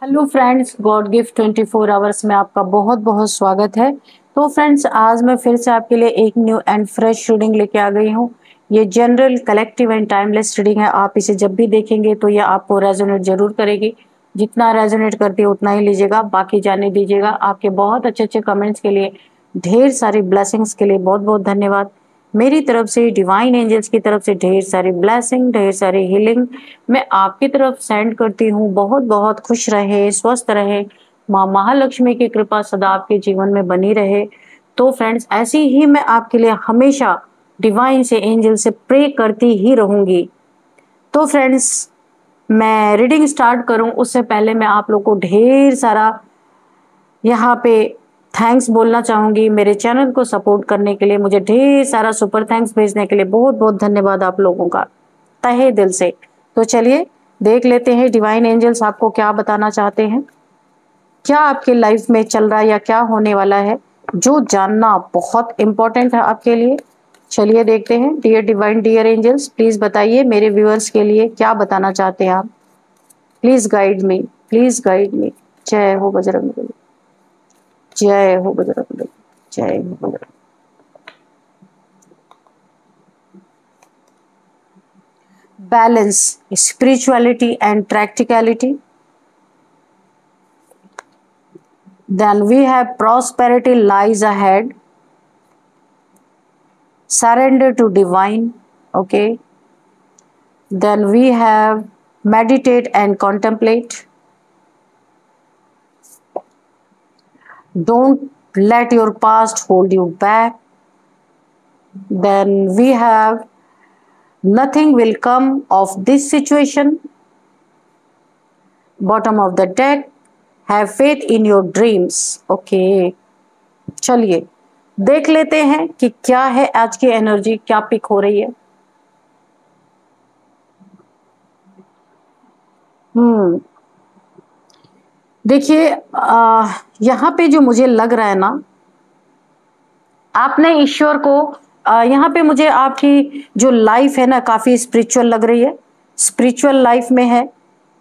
Hello friends, God gift 24 hours में आपका बहुत बहुत स्वागत है। तो फ्रेंड्स, आज मैं फिर से आपके लिए एक न्यू एंड फ्रेश रीडिंग लेके आ गई हूँ। ये general, collective and timeless reading है। आप इसे जब भी देखेंगे तो ये आपको रेजोनेट जरूर करेगी। जितना रेजोनेट करती है उतना ही लीजिएगा, बाकी जाने दीजिएगा। आपके बहुत अच्छे अच्छे कमेंट्स के लिए, ढेर सारी ब्लेसिंग्स के लिए बहुत बहुत धन्यवाद। मेरी तरफ से, डिवाइन एंजल्स की तरफ से ढेर सारी ब्लेसिंग, ढेर सारी हीलिंग मैं आपकी तरफ सेंड करती हूँ। बहुत बहुत खुश रहे, स्वस्थ रहे, माँ महालक्ष्मी की कृपा सदा आपके जीवन में बनी रहे। तो फ्रेंड्स, ऐसी ही मैं आपके लिए हमेशा डिवाइन से, एंजल से प्रे करती ही रहूंगी। तो फ्रेंड्स, मैं रीडिंग स्टार्ट करूं उससे पहले मैं आप लोग को ढेर सारा यहाँ पे थैंक्स बोलना चाहूंगी। मेरे चैनल को सपोर्ट करने के लिए, मुझे ढेर सारा सुपर थैंक्स भेजने के लिए बहुत बहुत धन्यवाद आप लोगों का, तहे दिल से। तो चलिए देख लेते हैं डिवाइन एंजल्स आपको क्या बताना चाहते हैं, क्या आपके लाइफ में चल रहा है या क्या होने वाला है, जो जानना बहुत इंपॉर्टेंट है आपके लिए। चलिए देखते हैं। Dear divine, dear angels, please बताइए मेरे व्यूअर्स के लिए क्या बताना चाहते हैं आप। Please guide me, please guide me. जय हो बजरंगबली, जय हो बजरंगबली, जय हो Bajrang. Balance, spirituality and practicality. Then we have prosperity lies ahead. Surrender to divine. Okay. Then we have meditate and contemplate. Don't let your past hold you back. Then we have nothing will come of this situation. Bottom of the deck, have faith in your dreams. Okay. चलिए देख लेते हैं कि क्या है आज की energy, क्या पिक हो रही है। देखिए, यहाँ पे जो मुझे लग रहा है ना, आपने ईश्वर को यहाँ पे मुझे आपकी जो लाइफ है ना काफी स्पिरिचुअल लग रही है, स्पिरिचुअल लाइफ में है।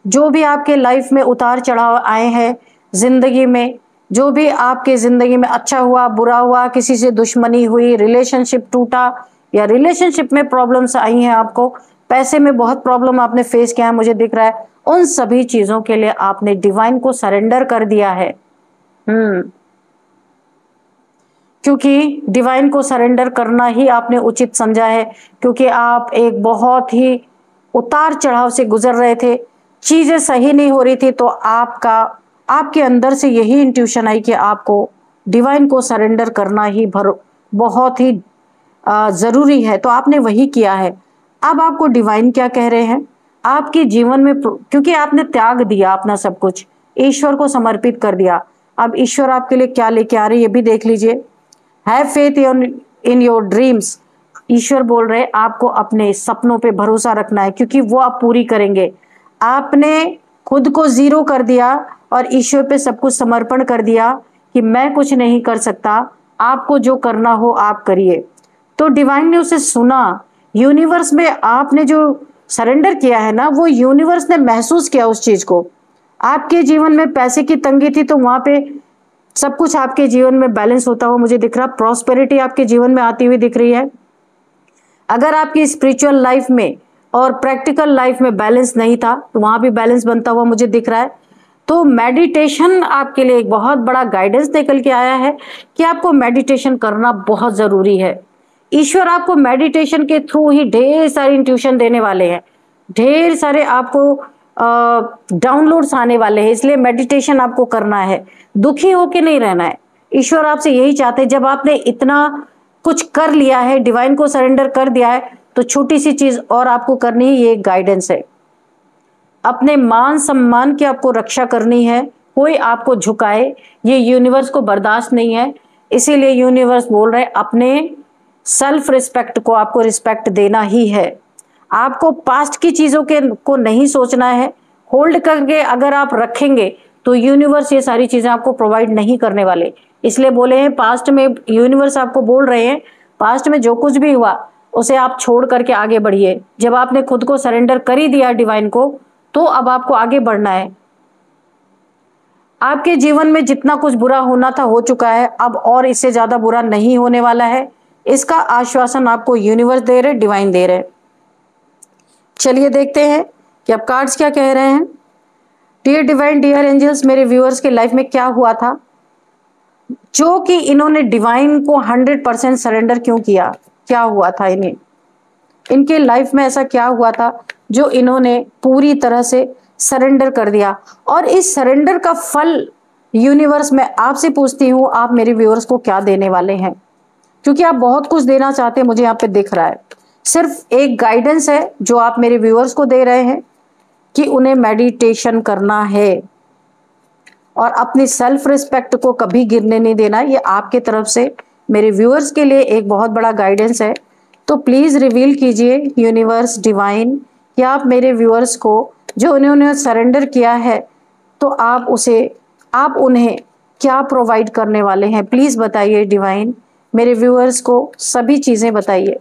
जो भी आपके लाइफ में उतार चढ़ाव आए हैं जिंदगी में, जो भी आपके जिंदगी में अच्छा हुआ बुरा हुआ, किसी से दुश्मनी हुई, रिलेशनशिप टूटा या रिलेशनशिप में प्रॉब्लम्स आई हैं, आपको पैसे में बहुत प्रॉब्लम आपने फेस किया है मुझे दिख रहा है, उन सभी चीजों के लिए आपने डिवाइन को सरेंडर कर दिया है। क्योंकि डिवाइन को सरेंडर करना ही आपने उचित समझा है, क्योंकि आप एक बहुत ही उतार चढ़ाव से गुजर रहे थे, चीजें सही नहीं हो रही थी, तो आपके अंदर से यही इंट्यूशन आई कि आपको डिवाइन को सरेंडर करना ही बहुत ही जरूरी है, तो आपने वही किया है। अब आपको डिवाइन क्या कह रहे हैं आपके जीवन में, क्योंकि आपने त्याग दिया अपना सब कुछ, ईश्वर को समर्पित कर दिया। अब ईश्वर आपके लिए क्या लेके आ रहे हैं ये भी देख लीजिए। Have faith in your dreams. ईश्वर बोल रहे आपको अपने सपनों पे भरोसा रखना है, क्योंकि वो आप पूरी करेंगे। आपने खुद को जीरो कर दिया और ईश्वर पे सब कुछ समर्पण कर दिया कि मैं कुछ नहीं कर सकता, आपको जो करना हो आप करिए। तो डिवाइन ने उसे सुना। यूनिवर्स में आपने जो सरेंडर किया है ना, वो यूनिवर्स ने महसूस किया उस चीज को। आपके जीवन में पैसे की तंगी थी, तो वहां पे सब कुछ आपके जीवन में बैलेंस होता हुआ मुझे दिख रहा, प्रॉस्पेरिटी आपके जीवन में आती हुई दिख रही है। अगर आपकी स्पिरिचुअल लाइफ में और प्रैक्टिकल लाइफ में बैलेंस नहीं था, तो वहां भी बैलेंस बनता हुआ मुझे दिख रहा है। तो मेडिटेशन आपके लिए एक बहुत बड़ा गाइडेंस निकल के आया है कि आपको मेडिटेशन करना बहुत जरूरी है। ईश्वर आपको मेडिटेशन के थ्रू ही ढेर सारी इंट्यूशन देने वाले हैं, ढेर सारे आपको डाउनलोड्स आने वाले हैं, इसलिए मेडिटेशन आपको करना है, दुखी होके नहीं रहना है। ईश्वर आपसे यही चाहते हैं, जब आपने इतना कुछ कर लिया है, डिवाइन को सरेंडर कर दिया है, तो छोटी सी चीज और आपको करनी है, ये एक गाइडेंस है। अपने मान सम्मान की आपको रक्षा करनी है, कोई आपको झुकाए ये यूनिवर्स को बर्दाश्त नहीं है। इसीलिए यूनिवर्स बोल रहे अपने सेल्फ रिस्पेक्ट को आपको रिस्पेक्ट देना ही है। आपको पास्ट की चीजों के को नहीं सोचना है, होल्ड करके अगर आप रखेंगे तो यूनिवर्स ये सारी चीजें आपको प्रोवाइड नहीं करने वाले। इसलिए बोले हैं पास्ट में, यूनिवर्स आपको बोल रहे हैं पास्ट में जो कुछ भी हुआ उसे आप छोड़ करके आगे बढ़िए। जब आपने खुद को सरेंडर कर ही दिया डिवाइन को, तो अब आपको आगे बढ़ना है। आपके जीवन में जितना कुछ बुरा होना था हो चुका है, अब और इससे ज्यादा बुरा नहीं होने वाला है, इसका आश्वासन आपको यूनिवर्स दे रहे, डिवाइन दे रहे। चलिए देखते हैं कि अब कार्ड्स क्या कह रहे हैं। डियर डिवाइन, डियर एंजल्स, मेरे व्यूअर्स के लाइफ में क्या हुआ था जो कि इन्होंने डिवाइन को 100% सरेंडर क्यों किया? क्या हुआ था इन्हें? इनके लाइफ में ऐसा क्या हुआ था जो इन्होंने पूरी तरह से सरेंडर कर दिया? और इस सरेंडर का फल यूनिवर्स में आपसे पूछती हूँ, आप मेरे व्यूअर्स को क्या देने वाले हैं? क्योंकि आप बहुत कुछ देना चाहते हैं, मुझे यहाँ पे दिख रहा है। सिर्फ एक गाइडेंस है जो आप मेरे व्यूअर्स को दे रहे हैं कि उन्हें मेडिटेशन करना है और अपनी सेल्फ रिस्पेक्ट को कभी गिरने नहीं देना। ये आपके तरफ से मेरे व्यूअर्स के लिए एक बहुत बड़ा गाइडेंस है। तो प्लीज रिवील कीजिए यूनिवर्स, डिवाइन, कि आप मेरे व्यूअर्स को जो उन्होंने सरेंडर किया है तो आप उन्हें क्या प्रोवाइड करने वाले हैं? प्लीज बताइए डिवाइन, मेरे व्यूअर्स को सभी चीजें बताइए।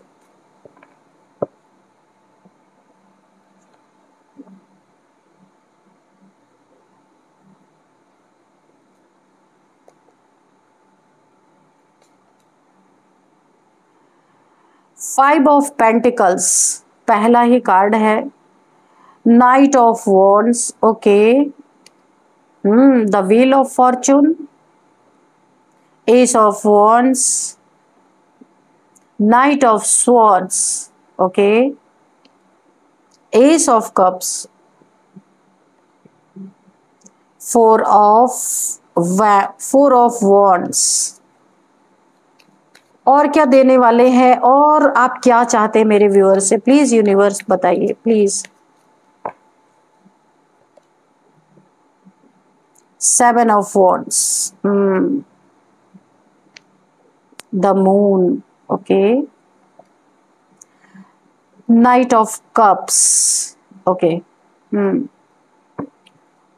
फाइव ऑफ पेंटिकल्स पहला ही कार्ड है। Night of wands, okay, the wheel of Fortune, S of wands, night of swords, okay, S of cups, four of wands. और क्या देने वाले हैं और आप क्या चाहते हैं मेरे व्यूअर्स से? प्लीज यूनिवर्स बताइए, please. Seven of wands, the moon, okay, night of cups, okay,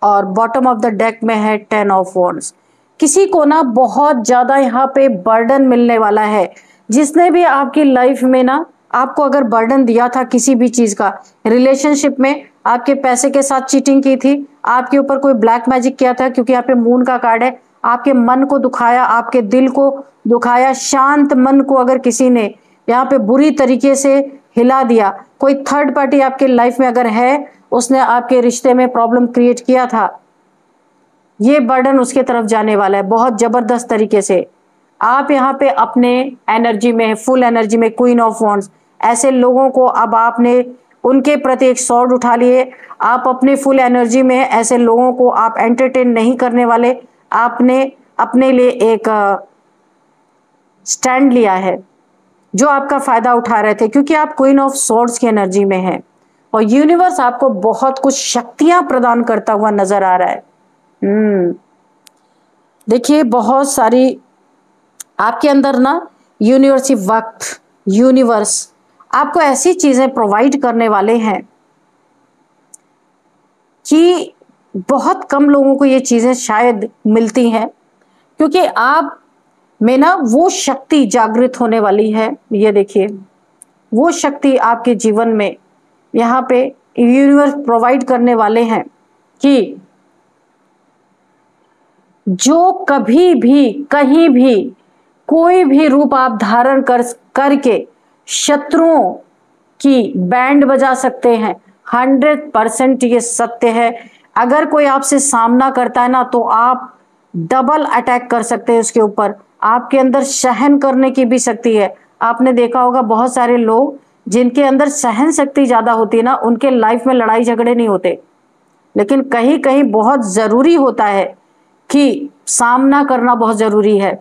और बॉटम ऑफ द डेक में है टेन ऑफ वॉन्ड्स। किसी को ना बहुत ज्यादा यहाँ पे बर्डन मिलने वाला है। जिसने भी आपकी लाइफ में ना आपको अगर बर्डन दिया था किसी भी चीज का, रिलेशनशिप में आपके पैसे के साथ चीटिंग की थी, आपके ऊपर कोई ब्लैक मैजिक किया था, क्योंकि यहाँ पे मून का कार्ड है, आपके मन को दुखाया, आपके दिल को दुखाया, शांत मन को अगर किसी ने यहाँ पे बुरी तरीके से हिला दिया, कोई थर्ड पार्टी आपके लाइफ में अगर है, उसने आपके रिश्ते में प्रॉब्लम क्रिएट किया था, ये बर्डन उसके तरफ जाने वाला है बहुत जबरदस्त तरीके से। आप यहाँ पे अपने एनर्जी में, फुल एनर्जी में, क्वीन ऑफ वॉन्ड्स, ऐसे लोगों को अब आपने उनके प्रति एक स्वॉर्ड उठा लिए। आप अपनी फुल एनर्जी में ऐसे लोगों को आप एंटरटेन नहीं करने वाले। आपने अपने लिए एक स्टैंड लिया है जो आपका फायदा उठा रहे थे, क्योंकि आप क्वीन ऑफ स्वॉर्ड्स की एनर्जी में हैं और यूनिवर्स आपको बहुत कुछ शक्तियां प्रदान करता हुआ नजर आ रहा है। देखिए बहुत सारी आपके अंदर ना यूनिवर्स आपको ऐसी चीजें प्रोवाइड करने वाले हैं कि बहुत कम लोगों को ये चीजें शायद मिलती हैं, क्योंकि आप में ना वो शक्ति जागृत होने वाली है। ये देखिए वो शक्ति आपके जीवन में यहाँ पे यूनिवर्स प्रोवाइड करने वाले हैं कि जो कभी भी कहीं भी कोई भी रूप आप धारण करके शत्रुओं की बैंड बजा सकते हैं। 100% ये सत्य है। अगर कोई आपसे सामना करता है ना तो आप डबल अटैक कर सकते हैं उसके ऊपर। आपके अंदर सहन करने की भी शक्ति है। आपने देखा होगा बहुत सारे लोग जिनके अंदर सहन शक्ति ज्यादा होती है ना, उनके लाइफ में लड़ाई झगड़े नहीं होते, लेकिन कहीं कहीं बहुत जरूरी होता है कि सामना करना बहुत जरूरी है।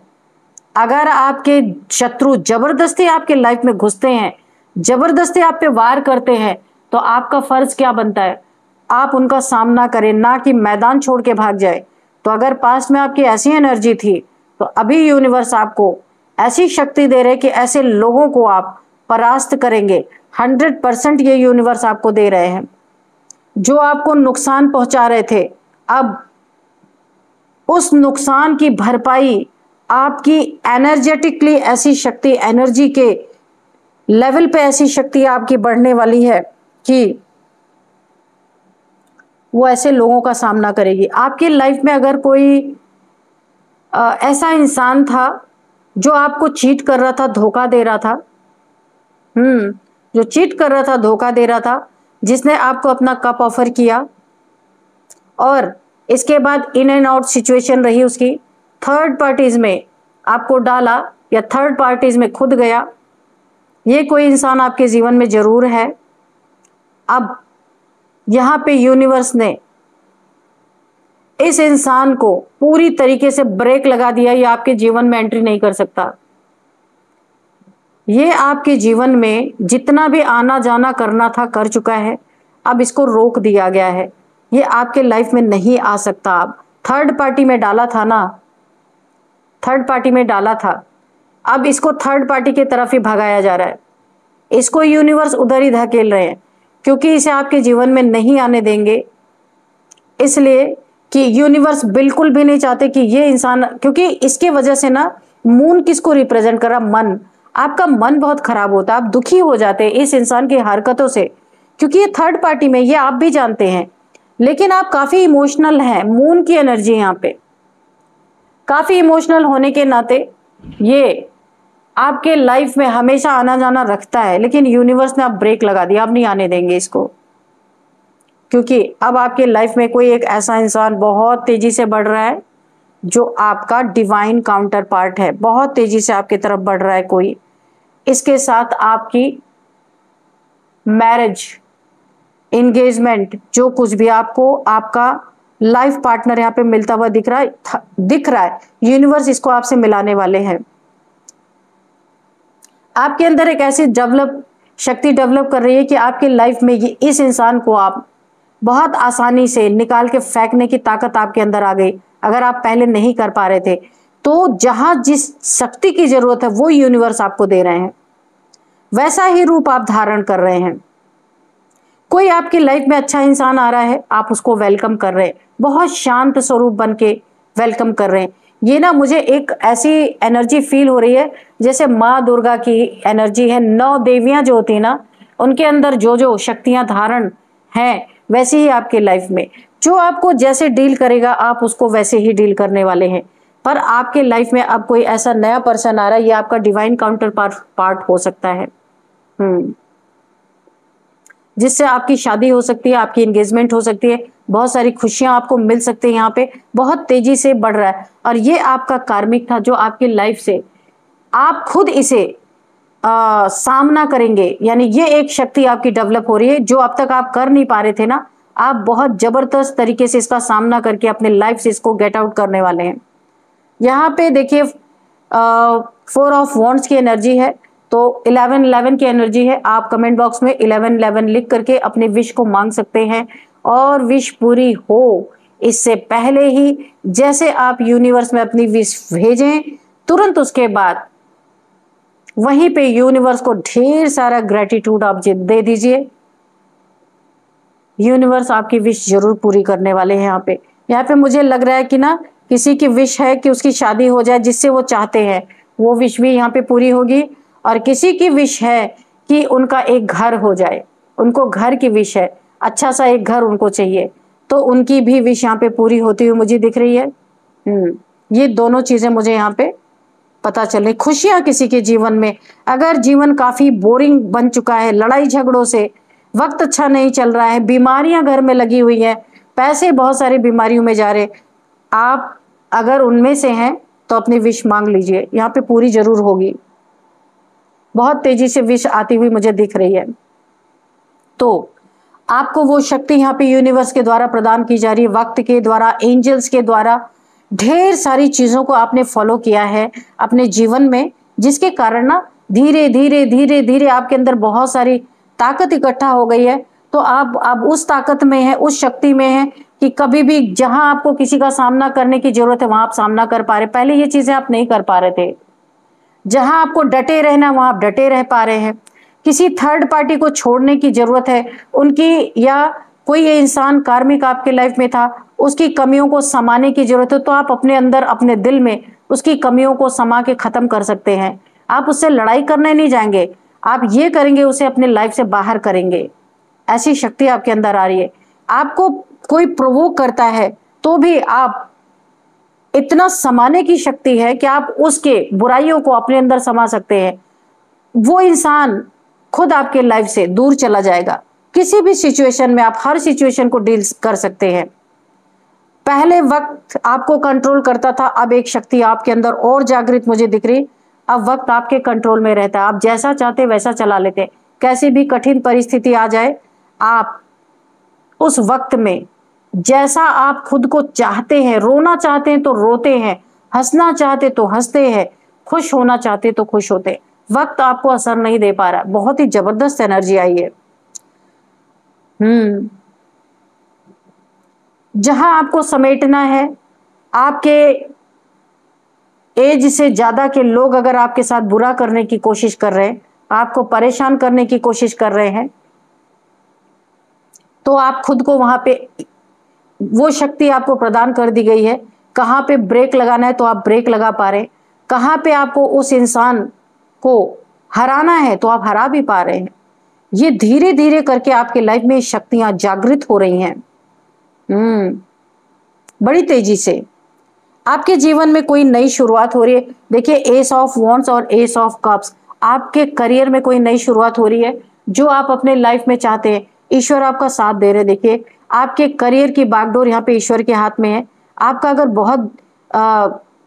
अगर आपके शत्रु जबरदस्ती आपके लाइफ में घुसते हैं, जबरदस्ती आप पे वार करते हैं, तो आपका फर्ज क्या बनता है? आप उनका सामना करें, ना कि मैदान छोड़ के भाग जाए। तो अगर पास्ट में आपकी ऐसी एनर्जी थी तो अभी यूनिवर्स आपको ऐसी शक्ति दे रहे कि ऐसे लोगों को आप परास्त करेंगे। 100% ये यूनिवर्स आपको दे रहे हैं। जो आपको नुकसान पहुंचा रहे थे, अब उस नुकसान की भरपाई आपकी एनर्जेटिकली ऐसी शक्ति, एनर्जी के लेवल पे ऐसी शक्ति आपकी बढ़ने वाली है कि वो ऐसे लोगों का सामना करेगी। आपकी लाइफ में अगर कोई ऐसा इंसान था जो आपको चीट कर रहा था, धोखा दे रहा था, जो चीट कर रहा था, धोखा दे रहा था, जिसने आपको अपना कप ऑफर किया और इसके बाद इन एंड आउट सिचुएशन रही उसकी, थर्ड पार्टीज में आपको डाला या थर्ड पार्टीज में खुद गया, ये कोई इंसान आपके जीवन में जरूर है। अब यहां पे यूनिवर्स ने इस इंसान को पूरी तरीके से ब्रेक लगा दिया, ये आपके जीवन में एंट्री नहीं कर सकता। ये आपके जीवन में जितना भी आना जाना करना था कर चुका है, अब इसको रोक दिया गया है, ये आपके लाइफ में नहीं आ सकता। अब थर्ड पार्टी में डाला था ना, थर्ड पार्टी में डाला था, अब इसको थर्ड पार्टी की तरफ ही भगाया जा रहा है, इसको यूनिवर्स उधर ही धकेल रहे हैं, क्योंकि इसे आपके जीवन में नहीं आने देंगे, इसलिए कि यूनिवर्स बिल्कुल भी नहीं चाहते कि ये इंसान, क्योंकि इसके वजह से ना मून किसको रिप्रेजेंट कर रहा, मन, आपका मन बहुत खराब होता है, आप दुखी हो जाते हैं इस इंसान की हरकतों से, क्योंकि ये थर्ड पार्टी में, ये आप भी जानते हैं, लेकिन आप काफी इमोशनल हैं, मून की एनर्जी यहाँ पे, काफी इमोशनल होने के नाते ये आपके लाइफ में हमेशा आना जाना रखता है, लेकिन यूनिवर्स ने अब ब्रेक लगा दिया, अब नहीं आने देंगे इसको, क्योंकि अब आपके लाइफ में कोई एक ऐसा इंसान बहुत तेजी से बढ़ रहा है जो आपका डिवाइन काउंटर पार्ट है, बहुत तेजी से आपकी तरफ बढ़ रहा है कोई, इसके साथ आपकी मैरिज, एंगेजमेंट, जो कुछ भी आपको आपका लाइफ पार्टनर यहाँ पे मिलता हुआ दिख रहा है, यूनिवर्स इसको आपसे मिलाने वाले हैं। आपके अंदर एक ऐसी शक्ति डेवलप कर रही है कि आपकी लाइफ में ये इस इंसान को आप बहुत आसानी से निकाल के फेंकने की ताकत आपके अंदर आ गई। अगर आप पहले नहीं कर पा रहे थे, तो जहां जिस शक्ति की जरूरत है वो यूनिवर्स आपको दे रहे हैं, वैसा ही रूप आप धारण कर रहे हैं। कोई आपकी लाइफ में अच्छा इंसान आ रहा है, आप उसको वेलकम कर रहे हैं, बहुत शांत स्वरूप बन के वेलकम कर रहे हैं। ये ना मुझे एक ऐसी एनर्जी फील हो रही है जैसे माँ दुर्गा की एनर्जी है, 9 देवियां जो होती है ना, उनके अंदर जो जो शक्तियां धारण हैं, वैसे ही आपके लाइफ में जो आपको जैसे डील करेगा आप उसको वैसे ही डील करने वाले हैं। पर आपके लाइफ में अब कोई ऐसा नया पर्सन आ रहा है, ये आपका डिवाइन काउंटर पार्ट हो सकता है, जिससे आपकी शादी हो सकती है, आपकी एंगेजमेंट हो सकती है, बहुत सारी खुशियां आपको मिल सकती है। यहाँ पे बहुत तेजी से बढ़ रहा है और ये आपका कार्मिक था जो आपकी लाइफ से आप खुद इसे सामना करेंगे, यानी ये एक शक्ति आपकी डेवलप हो रही है जो अब तक आप कर नहीं पा रहे थे ना, आप बहुत जबरदस्त तरीके से इसका सामना करके अपने लाइफ से इसको गेट आउट करने वाले हैं। यहाँ पे देखिए 4 ऑफ वॉन्ड्स की एनर्जी है, तो 11 की एनर्जी है। आप कमेंट बॉक्स में 11 लिख करके अपने विश को मांग सकते हैं और विश पूरी हो इससे पहले ही जैसे आप यूनिवर्स में अपनी विश भेजें, तुरंत उसके बाद वहीं पे यूनिवर्स को ढेर सारा ग्रेटिट्यूड आप दे दीजिए। यूनिवर्स आपकी विश जरूर पूरी करने वाले हैं। यहाँ पे मुझे लग रहा है कि ना किसी की विश है कि उसकी शादी हो जाए जिससे वो चाहते हैं, वो विश भी यहाँ पे पूरी होगी। और किसी की विश है कि उनका एक घर हो जाए, उनको घर की विश है, अच्छा सा एक घर उनको चाहिए, तो उनकी भी विश यहाँ पे पूरी होती हुई मुझे दिख रही है। ये दोनों चीजें मुझे यहाँ पे पता चल रही। खुशियां किसी के जीवन में, अगर जीवन काफी बोरिंग बन चुका है, लड़ाई झगड़ों से वक्त अच्छा नहीं चल रहा है, बीमारियां घर में लगी हुई है, पैसे बहुत सारी बीमारियों में जा रहे, आप अगर उनमें से हैं तो अपनी विश मांग लीजिए, यहाँ पे पूरी जरूर होगी। बहुत तेजी से विश आती हुई मुझे दिख रही है। तो आपको वो शक्ति यहाँ पे यूनिवर्स के द्वारा प्रदान की जा रही है, वक्त के द्वारा, एंजल्स के द्वारा। ढेर सारी चीजों को आपने फॉलो किया है अपने जीवन में, जिसके कारण ना धीरे धीरे धीरे धीरे आपके अंदर बहुत सारी ताकत इकट्ठा हो गई है। तो आप अब उस ताकत में है, उस शक्ति में है कि कभी भी जहां आपको किसी का सामना करने की जरूरत है वहां आप सामना कर पा रहे। पहले ये चीजें आप नहीं कर पा रहे थे। जहां आपको डटे रहना वहां आप डटे रह पा रहे हैं। किसी थर्ड पार्टी को छोड़ने की जरूरत है उनकी, या कोई इंसान कार्मिक आपके लाइफ में था, उसकी कमियों को समाने की जरूरत है, तो आप अपने अंदर अपने दिल में उसकी कमियों को समा के खत्म कर सकते हैं। आप उससे लड़ाई करने नहीं जाएंगे, आप ये करेंगे, उसे अपने लाइफ से बाहर करेंगे। ऐसी शक्ति आपके अंदर आ रही है। आपको कोई प्रोवोक करता है तो भी आप इतना समाने की शक्ति है कि आप उसके बुराइयों को अपने अंदर समा सकते हैं। वो इंसान खुद आपके लाइफ से दूर चला जाएगा। किसी भी सिचुएशन में आप हर सिचुएशन को डील कर सकते हैं। पहले वक्त आपको कंट्रोल करता था, अब एक शक्ति आपके अंदर और जागृत मुझे दिख रही। अब वक्त आपके कंट्रोल में रहता है, आप जैसा चाहते वैसा चला लेते। कैसी भी कठिन परिस्थिति आ जाए, आप उस वक्त में जैसा आप खुद को चाहते हैं, रोना चाहते हैं तो रोते हैं, हंसना चाहते तो हंसते हैं, खुश होना चाहते तो खुश होते। वक्त आपको असर नहीं दे पा रहा। बहुत ही जबरदस्त एनर्जी आई है। जहां आपको समेटना है, आपके एज से ज्यादा के लोग अगर आपके साथ बुरा करने की कोशिश कर रहे हैं, आपको परेशान करने की कोशिश कर रहे हैं, तो आप खुद को वहां पे वो शक्ति आपको प्रदान कर दी गई है। कहां पे ब्रेक लगाना है तो आप ब्रेक लगा पा रहे हैं, कहां पे आपको उस इंसान को हराना है तो आप हरा भी पा रहे हैं। ये धीरे धीरे करके आपके लाइफ में शक्तियां जागृत हो रही हैं। बड़ी तेजी से आपके जीवन में कोई नई शुरुआत हो रही है। देखिए, एस ऑफ वॉन्ड्स और एस ऑफ कप्स, आपके करियर में कोई नई शुरुआत हो रही है जो आप अपने लाइफ में चाहते हैं। ईश्वर आपका साथ दे रहे हैं। देखिए, आपके करियर की बागडोर यहाँ पे ईश्वर के हाथ में है। आपका अगर बहुत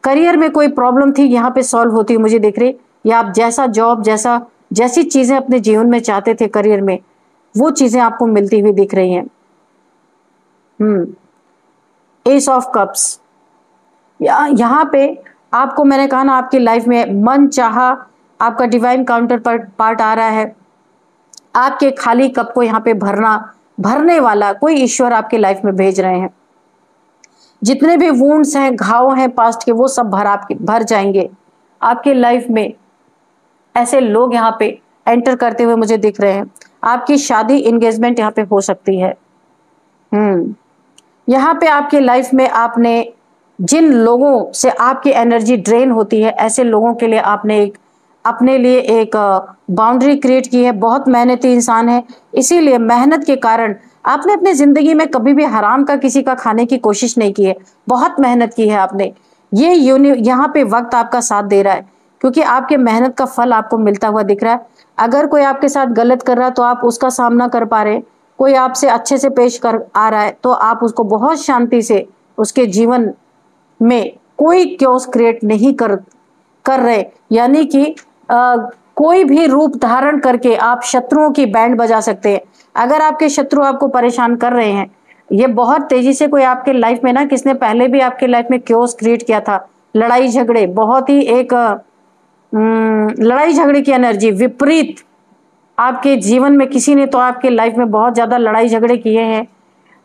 करियर में कोई प्रॉब्लम थी, यहाँ पे सॉल्व होती हुई मुझे दिख रही, या आप जैसा जॉब, जैसी चीजें अपने जीवन में चाहते थे करियर में, वो चीजें आपको मिलती हुई दिख रही हैं। एस ऑफ कप्स, यहाँ पे आपको मैंने कहा ना, आपकी लाइफ में मन चाहा आपका डिवाइन काउंटर पार्ट आ रहा है। आपके खाली कप को यहाँ पे भरने वाला कोई ईश्वर आपके लाइफ में भेज रहे हैं। जितने भी वुंड्स हैं, घाव हैं पास्ट के, वो सब भर जाएंगे आपके लाइफ में। ऐसे लोग यहाँ पे एंटर करते हुए मुझे दिख रहे हैं। आपकी शादी, एंगेजमेंट यहाँ पे हो सकती है। यहाँ पे आपकी लाइफ में आपने जिन लोगों से आपकी एनर्जी ड्रेन होती है, ऐसे लोगों के लिए आपने अपने लिए एक बाउंड्री क्रिएट की है। बहुत मेहनती इंसान है, इसीलिए मेहनत के कारण आपने अपनी जिंदगी में कभी भी हराम का किसी का खाने की कोशिश नहीं की है। बहुत मेहनत की है आपने। ये यहाँ पे वक्त आपका साथ दे रहा है, क्योंकि आपके मेहनत का फल आपको मिलता हुआ दिख रहा है। अगर कोई आपके साथ गलत कर रहा है तो आप उसका सामना कर पा रहे हैं। कोई आपसे अच्छे से पेश कर आ रहा है तो आप उसको बहुत शांति से, उसके जीवन में कोई क्योस क्रिएट नहीं कर रहे। यानी कि कोई भी रूप धारण करके आप शत्रुओं की बैंड बजा सकते हैं। अगर आपके शत्रु आपको परेशान कर रहे हैं, ये बहुत तेजी से कोई आपके लाइफ में ना, किसने पहले भी आपके लाइफ में क्योस क्रिएट किया था, लड़ाई झगड़े, बहुत ही एक लड़ाई झगड़े की एनर्जी विपरीत आपके जीवन में किसी ने तो आपके लाइफ में बहुत ज्यादा लड़ाई झगड़े किए हैं।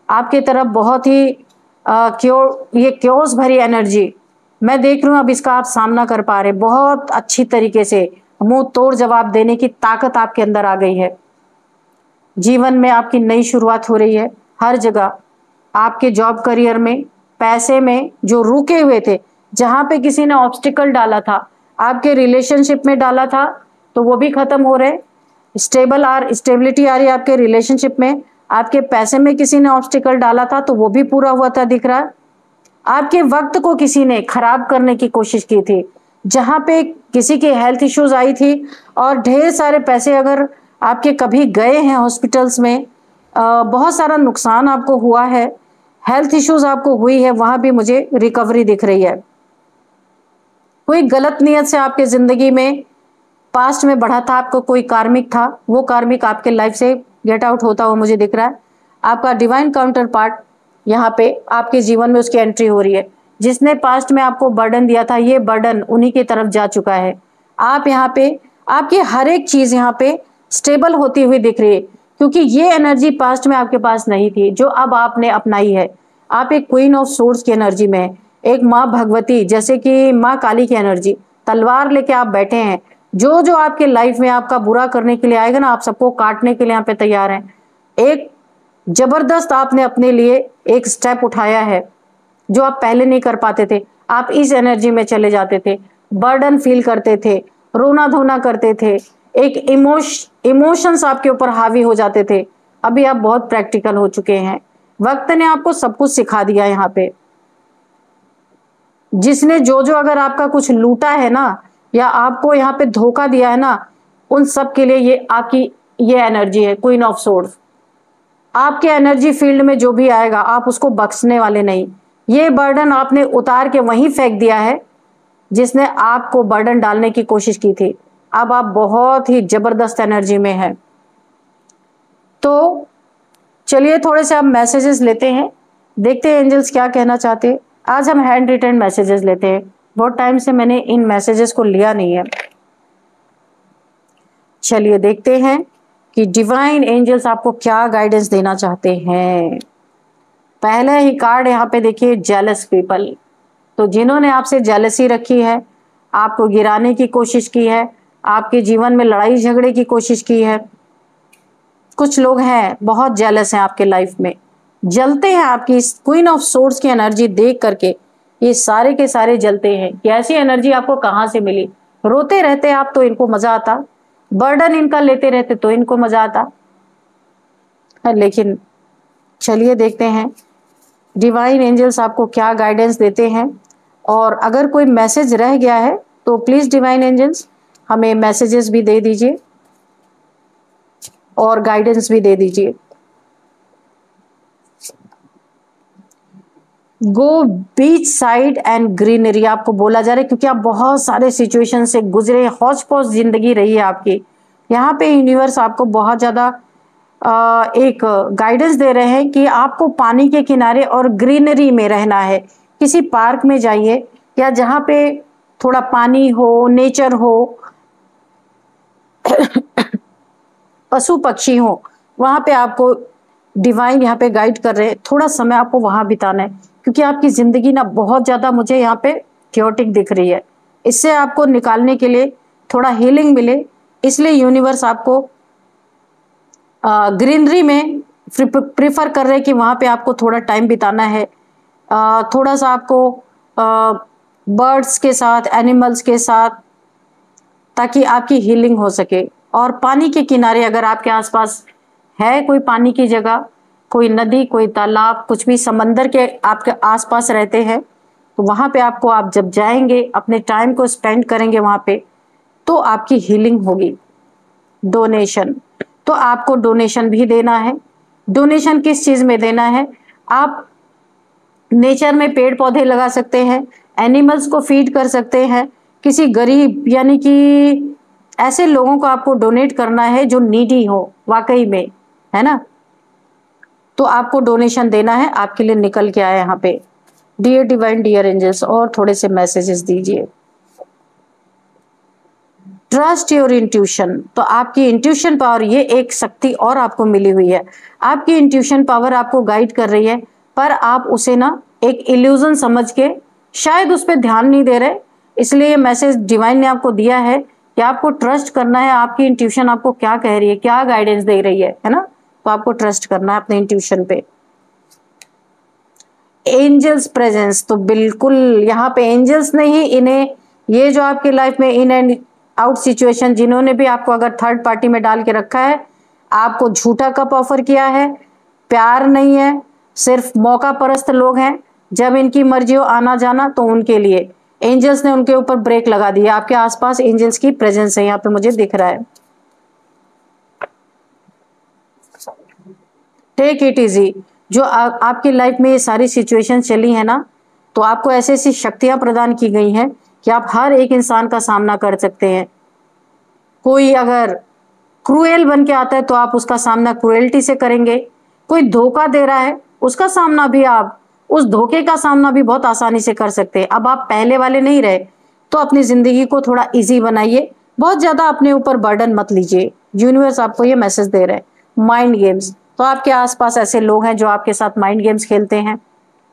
आपके तरफ बहुत ही ये क्योस भरी एनर्जी मैं देख रही हूँ। अब इसका आप सामना कर पा रहे, बहुत अच्छी तरीके से मुंह तोड़ जवाब देने की ताकत आपके अंदर आ गई है। जीवन में आपकी नई शुरुआत हो रही है। हर जगह आपके जॉब, करियर में, पैसे में जो रुके हुए थे, जहां पे किसी ने ऑब्स्टिकल डाला था, आपके रिलेशनशिप में डाला था, तो वो भी खत्म हो रहे। स्टेबिलिटी आ रही है आपके रिलेशनशिप में। आपके पैसे में किसी ने ऑब्स्टिकल डाला था तो वो भी पूरा हुआ था, दिख रहा है। आपके वक्त को किसी ने खराब करने की कोशिश की थी, जहां पे किसी की हेल्थ इश्यूज आई थी और ढेर सारे पैसे अगर आपके कभी गए हैं हॉस्पिटल्स में, बहुत सारा नुकसान आपको हुआ है, हेल्थ इश्यूज आपको हुई है, वहां भी मुझे रिकवरी दिख रही है। कोई गलत नियत से आपके जिंदगी में पास्ट में बढ़ा था, आपको कोई कार्मिक था, वो कार्मिक आपके लाइफ से गेट आउट होता हुआ मुझे दिख रहा है। आपका डिवाइन काउंटर पार्ट यहाँ पे आपके जीवन में उसकी एंट्री हो रही है। जिसने पास्ट में आपको बर्डन दिया था, ये बर्डन उन्हीं की तरफ जा चुका है। आप यहाँ पे, आपकी हर एक चीज यहाँ पे स्टेबल होती हुई दिख रही है, क्योंकि ये एनर्जी पास्ट में आपके पास नहीं थी जो अब आपने अपनाई है। आप एक क्वीन ऑफ सोर्ड्स की एनर्जी में है, एक माँ भगवती, जैसे कि माँ काली की एनर्जी, तलवार लेके आप बैठे हैं। जो आपके लाइफ में आपका बुरा करने के लिए आएगा ना, आप सबको काटने के लिए यहाँ पे तैयार हैं। एक जबरदस्त आपने अपने लिए एक स्टेप उठाया है जो आप पहले नहीं कर पाते थे। आप इस एनर्जी में चले जाते थे, बर्डन फील करते थे, रोना धोना करते थे, एक इमोशंस आपके ऊपर हावी हो जाते थे। अभी आप बहुत प्रैक्टिकल हो चुके हैं। वक्त ने आपको सब कुछ सिखा दिया यहाँ पे। जिसने जो जो अगर आपका कुछ लूटा है ना, या आपको यहाँ पे धोखा दिया है ना, उन सब के लिए ये आपकी ये एनर्जी है, क्वीन ऑफ सोर्स। आपके एनर्जी फील्ड में जो भी आएगा आप उसको बख्शने वाले नहीं। ये बर्डन आपने उतार के वहीं फेंक दिया है जिसने आपको बर्डन डालने की कोशिश की थी। अब आप बहुत ही जबरदस्त एनर्जी में हैं। तो चलिए थोड़े से हम मैसेजेस लेते हैं, देखते हैं एंजल्स क्या कहना चाहते हैं। आज हम हैंड रिटन मैसेजेस लेते हैं, बहुत टाइम से मैंने इन मैसेजेस को लिया नहीं है। चलिए देखते हैं कि डिवाइन एंजल्स आपको क्या गाइडेंस देना चाहते हैं। पहले ही कार्ड यहाँ पे देखिए, जेलस पीपल। तो जिन्होंने आपसे जेलसी रखी है, आपको गिराने की कोशिश की है, आपके जीवन में लड़ाई झगड़े की कोशिश की है, कुछ लोग हैं बहुत जेलस हैं आपके लाइफ में, जलते हैं आपकी इस क्वीन ऑफ सोर्स की एनर्जी देख करके। ये सारे के सारे जलते हैं कि ऐसी एनर्जी आपको कहाँ से मिली। रोते रहते आप तो इनको मजा आता, बर्डन इनका लेते रहते तो इनको मजा आता। लेकिन चलिए देखते हैं डिवाइन एंजल्स आपको क्या गाइडेंस देते हैं। और अगर कोई मैसेज रह गया है तो प्लीज डिवाइन एंजल्स हमें मैसेजेस भी दे दीजिए और गाइडेंस भी दे दीजिए। गो बीच साइड एंड ग्रीनरी आपको बोला जा रहा है, क्योंकि आप बहुत सारे सिचुएशन से गुजरे, हौच पौच जिंदगी रही है आपकी। यहाँ पे यूनिवर्स आपको बहुत ज्यादा एक गाइडेंस दे रहे हैं कि आपको पानी के किनारे और ग्रीनरी में रहना है। किसी पार्क में जाइए या जहाँ पे थोड़ा पानी हो, नेचर हो, पशु पक्षी हो, वहां पे आपको डिवाइन यहाँ पे गाइड कर रहे हैं। थोड़ा समय आपको वहां बिताना है, क्योंकि आपकी जिंदगी ना बहुत ज्यादा मुझे यहाँ पे क्योटिक दिख रही है। इससे आपको निकालने के लिए थोड़ा हीलिंग मिले, इसलिए यूनिवर्स आपको ग्रीनरी में प्रिफर कर रहे हैं कि वहां पे आपको थोड़ा टाइम बिताना है। थोड़ा सा आपको बर्ड्स के साथ, एनिमल्स के साथ, ताकि आपकी हीलिंग हो सके। और पानी के किनारे अगर आपके आसपास है कोई पानी की जगह, कोई नदी, कोई तालाब, कुछ भी समंदर के आपके आसपास रहते हैं, तो वहां पे आपको, आप जब जाएंगे अपने टाइम को स्पेंड करेंगे वहां पे, तो आपकी हीलिंग होगी। डोनेशन, तो आपको डोनेशन भी देना है। डोनेशन किस चीज में देना है? आप नेचर में पेड़ पौधे लगा सकते हैं, एनिमल्स को फीड कर सकते हैं, किसी गरीब यानी कि ऐसे लोगों को आपको डोनेट करना है जो नीडी हो वाकई में, है ना। तो आपको डोनेशन देना है। आपके लिए निकल के आया यहाँ पे डियर डिवाइन, डियर एंजल्स, और थोड़े से मैसेजेस दीजिए। ट्रस्ट योर इंट्यूशन, तो आपकी इंट्यूशन पावर, ये एक शक्ति और आपको मिली हुई है। आपकी इंट्यूशन पावर आपको गाइड कर रही है, पर आप उसे ना एक इल्यूजन समझ के शायद उस पर ध्यान नहीं दे रहे। इसलिए ये मैसेज डिवाइन ने आपको दिया है कि आपको ट्रस्ट करना है। आपकी इंट्यूशन आपको क्या कह रही है, क्या गाइडेंस दे रही है ना, तो आपको ट्रस्ट करना है अपने इंट्यूशन पे। एंजल्स प्रेजेंस, तो बिल्कुल यहाँ पे एंजल्स ने ही इन्हें, ये जो आपकी लाइफ में इन एंड आउट सिचुएशन, जिन्होंने भी आपको अगर थर्ड पार्टी में डाल के रखा है, आपको झूठा कप ऑफर किया है, प्यार नहीं है, सिर्फ मौका परस्त लोग हैं, जब इनकी मर्जी हो आना जाना, तो उनके लिए एंजल्स ने उनके ऊपर ब्रेक लगा दिया। आपके आसपास एंजल्स की प्रेजेंस है यहाँ पे, मुझे दिख रहा है। टेक इट इजी, जो आपकी लाइफ में ये सारी सिचुएशन चली है ना, तो आपको ऐसी ऐसी शक्तियां प्रदान की गई हैं कि आप हर एक इंसान का सामना कर सकते हैं। कोई अगर क्रूएल बन के आता है तो आप उसका सामना क्रूएल्टी से करेंगे। कोई धोखा दे रहा है, उसका सामना भी, आप उस धोखे का सामना भी बहुत आसानी से कर सकते हैं। अब आप पहले वाले नहीं रहे, तो अपनी जिंदगी को थोड़ा इजी बनाइए, बहुत ज्यादा अपने ऊपर बर्डन मत लीजिए। यूनिवर्स आपको ये मैसेज दे रहे हैं। माइंड गेम्स, तो आपके आसपास ऐसे लोग हैं जो आपके साथ माइंड गेम्स खेलते हैं,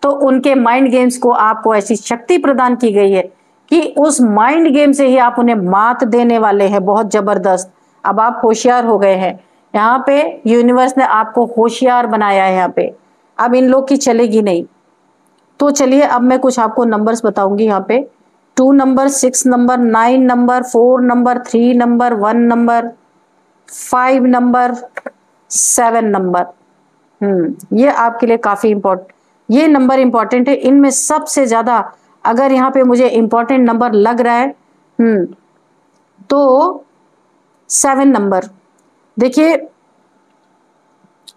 तो उनके माइंड गेम्स को आपको ऐसी शक्ति प्रदान की गई है कि उस माइंड गेम से ही आप उन्हें मात देने वाले हैं, बहुत जबरदस्त। अब आप होशियार हो गए हैं, यहाँ पे यूनिवर्स ने आपको होशियार बनाया है यहाँ पे। अब इन लोग की चलेगी नहीं। तो चलिए अब मैं कुछ आपको नंबर्स बताऊंगी यहाँ पे। 2 number, 6 number, 9 number, 4 number, 3 number, 1 number, 5 number, 7 number. ये आपके लिए काफी ये नंबर इंपॉर्टेंट है। इनमें सबसे ज्यादा अगर यहाँ पे मुझे इंपॉर्टेंट नंबर लग रहा है तो 7 नंबर। देखिए,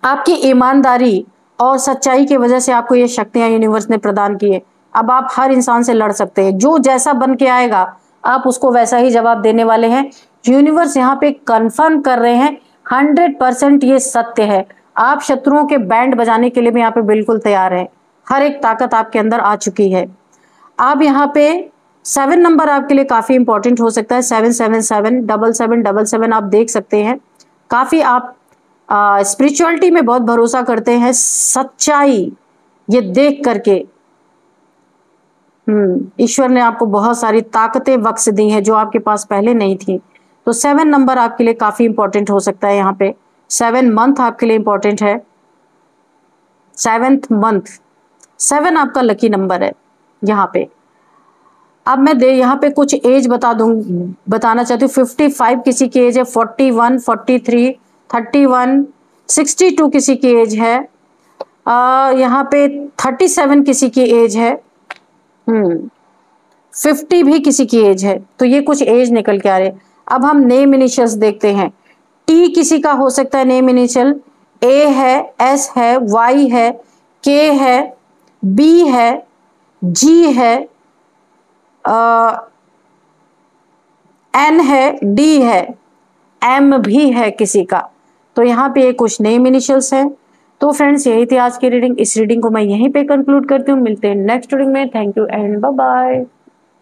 आपकी ईमानदारी और सच्चाई की वजह से आपको ये शक्तियां यूनिवर्स ने प्रदान की है। अब आप हर इंसान से लड़ सकते हैं, जो जैसा बन के आएगा आप उसको वैसा ही जवाब देने वाले हैं। यूनिवर्स यहाँ पे कंफर्म कर रहे हैं 100% ये सत्य है। आप शत्रुओं के बैंड बजाने के लिए भी यहाँ पे बिल्कुल तैयार हैं। हर एक ताकत आपके अंदर आ चुकी है। आप यहाँ पे 7 नंबर आपके लिए काफी इंपॉर्टेंट हो सकता है। 777 7777 आप देख सकते हैं। काफी आप स्पिरिचुअलिटी में बहुत भरोसा करते हैं, सच्चाई ये देख करके ईश्वर ने आपको बहुत सारी ताकतें बख्श दी हैं जो आपके पास पहले नहीं थी। तो 7 नंबर आपके लिए काफी इंपॉर्टेंट हो सकता है। यहाँ पे 7 मंथ आपके लिए इंपॉर्टेंट है। 7th मंथ 7 आपका लकी नंबर है यहाँ पे। अब मैं यहाँ पे कुछ एज बताना चाहती हूँ। 55 किसी की एज है, 41, 43, 31, 62 किसी की एज है, यहाँ पे 37 किसी की एज है, 50 भी किसी की एज है। तो ये कुछ एज निकल के आ रहे। अब हम नेम इनिशियल्स देखते हैं। टी किसी का हो सकता है नेम इनिशियल, ए है, एस है, वाई है, के है, बी है, जी है, एन है, डी है, एम भी है किसी का। तो यहाँ पे ये कुछ नेम इनिशियल्स है। तो फ्रेंड्स, यही थी आज की रीडिंग। इस रीडिंग को मैं यहीं पे कंक्लूड करती हूँ। मिलते हैं नेक्स्ट रीडिंग में। Thank you and bye bye.